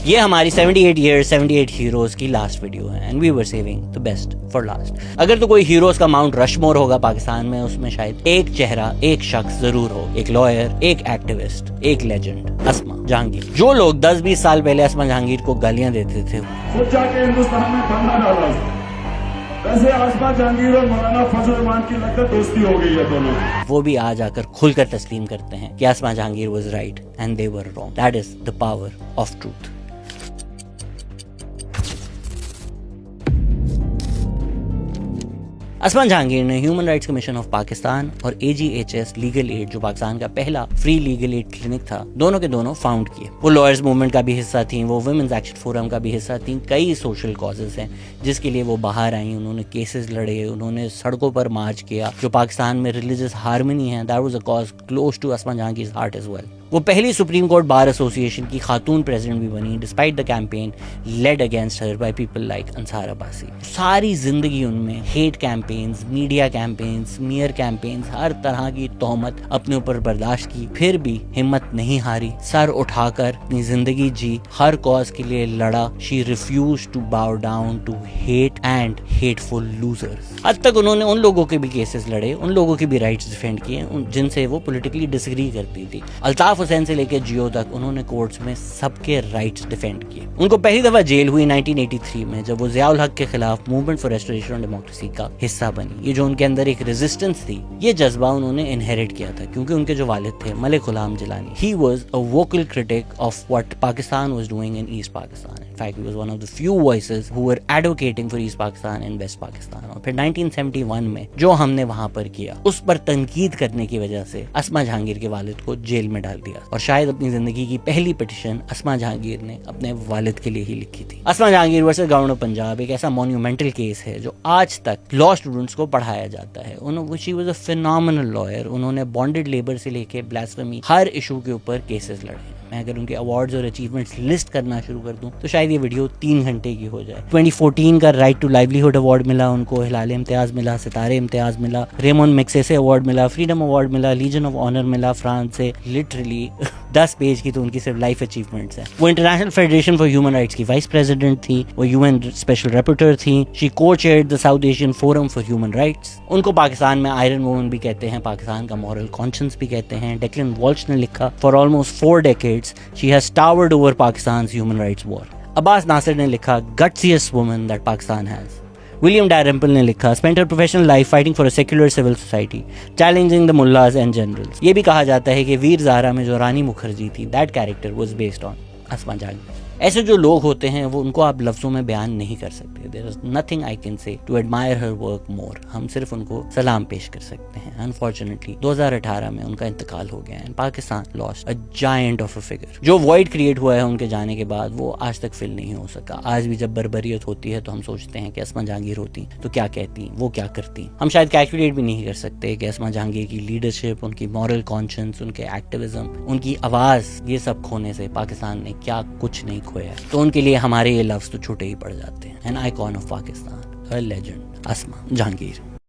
ये हमारी 78 years 78 heroes की लास्ट वीडियो है and we were saving the best for last. अगर तो कोई हीरोज का माउंट रशमोर होगा पाकिस्तान में, उसमें शायद एक चेहरा, एक शख्स जरूर हो, एक लॉयर, एक एक्टिविस्ट, एक लेजेंड, अस्मा जहांगीर। जो लोग 10-20 साल पहले अस्मा जहांगीर को गालियां देते थे, खुद जाके हिंदुस्तान में धरना डाला। वैसे अस्मा जहांगीर और मौलाना फजल रहमान की लगता दोस्ती हो गई है दोनों। वो भी आज आकर खुलकर तस्लीम करते हैं कि Asma Jahangir was right and they were wrong. That is the power of truth. Asma Jahangir ने human rights commission of Pakistan और AGHS लीगल एड, जो पाकिस्तान का पहला फ्री लीगल एड क्लिनिक था, दोनों के दोनों फाउंड किए। वो लॉयर्स मूवमेंट का भी हिस्सा थी, वो वुमेन्स एक्शन फोरम का भी हिस्सा थी। कई सोशल कॉजेज हैं जिसके लिए वो बाहर आई, उन्होंने केसेस लड़े, उन्होंने सड़कों पर मार्च किया। जो पाकिस्तान में रिलीजियस हार्मनी है, that was a cause close to Asma Jahangir heart as well. वो पहली सुप्रीम कोर्ट बार एसोसिएशन की खातून प्रेसिडेंट भी बनी, despite the campaign led against her by people like Ansar Abbasi. सारी जिंदगी उनमें hate campaigns, media campaigns, smear campaigns, हर तरह की तोहमत अपने ऊपर बर्दाश्त की, फिर भी हिम्मत नहीं हारी, सर उठाकर अपनी जिंदगी जी, हर कॉज के लिए लड़ा। She refused to bow down to hate and hateful losers. हद तक उन्होंने उन लोगों के भी केसेस लड़े, उन लोगों के भी राइट्स डिफेंड किए जिनसे वो पॉलिटिकली डिसएग्री करती थी। अल्ताफ हुसैन से लेकर जियो तक उन्होंने कोर्ट्स में सबके राइट्स डिफेंड किए। उनको पहली दफा जेल हुई 1983 में, जब वो ज़ियाउल हक के खिलाफ movement for restoration of democracy का हिस्सा बनी। ये जो उनके अंदर एक रेजिस्टेंस थी, ये जज्बा उन्होंने इनहेरिट किया था, क्योंकि उनके जो वालिद थे Malik Ghulam Jilani, he was a vocal critic of what Pakistan was doing in East Pakistan. In fact he was one of the few voices who were advocating for East Pakistan and West Pakistan. और फिर 1971 में जो हमने वहां पर किया, उस पर तनकीद करने की वजह से अस्मा जहांगीर के वालिद को जेल में डाल दिया। और शायद अपनी जिंदगी की पहली पिटीशन अस्मा जहांगीर ने अपने वालिद के लिए ही लिखी थी। अस्मा जहांगीर वर्सेस गवर्नर पंजाब एक ऐसा मॉन्यूमेंटल केस है जो आज तक लॉ स्टूडेंट्स को पढ़ाया जाता है। She was a phenomenal lawyer. उन्होंने बॉन्डेड लेबर से लेके ब्लास्फेमी, हर इशू के ऊपर केसेस लड़े। मैं अगर उनके अवार्ड्स और अचीवमेंट्स लिस्ट करना शुरू कर दूं तो शायद ये वीडियो 3 घंटे की हो जाए। 2014 का राइट टू लाइवलीहुड अवार्ड मिला उनको, हिलाल इम्तियाज मिला, सितारे इम्तियाज मिला, रेमोन मैग्सेसे अवार्ड मिला, फ्रीडम अवार्ड मिला, लीजन ऑफ ऑनर मिला फ्रांस से। लिटरली 10 पेज की तो उनकी सिर्फ लाइफ अचीवमेंट्स हैं। वो international federation for human rights की वाइस प्रेसिडेंट थी, वो UN स्पेशल रैपोर्टर थी। She co-chaired the South Asian forum for human rights. उनको पाकिस्तान में आयरन वुमन भी कहते हैं, पाकिस्तान का मॉरल कॉन्शियंस भी कहते हैं। डेक्लन वॉल्श ने लिखा, for almost 4 decades she has towered over Pakistan's human rights war. Abbas Nasir ने लिखा, gutsiest woman that Pakistan has. William Dalrymple ने लिखा, spent her professional life fighting for a secular civil society, challenging the mullahs and generals. ये भी कहा जाता है कि वीर ज़ारा में जो रानी मुखर्जी थी, that character was based on Asma Jahangir. ऐसे जो लोग होते हैं वो उनको आप लफ्जों में बयान नहीं कर सकते। There is nothing I can say to admire her work more. हम सिर्फ उनको सलाम पेश कर सकते हैं। अनफॉर्चुनेटली 2018 में उनका इंतकाल हो गया है। Pakistan lost a giant of a figure. जो वॉइड क्रिएट हुआ है उनके जाने के बाद, वो आज तक फिल नहीं हो सका। आज भी जब बर्बरियत होती है तो हम सोचते हैं कि अस्मा जहांगीर होती तो क्या कहती, वो क्या करती। हम शायद कैलकुलेट भी नहीं कर सकते कि अस्मा जहांगीर की लीडरशिप, उनकी मॉरल कॉन्शियंस, उनके एक्टिविज्म, उनकी आवाज, ये सब खोने से पाकिस्तान ने क्या कुछ नहीं खोया। तो उनके लिए हमारे ये लफ्ज तो छोटे ही पड़ जाते हैं। An icon of Pakistan, a legend, Asma Jahangir.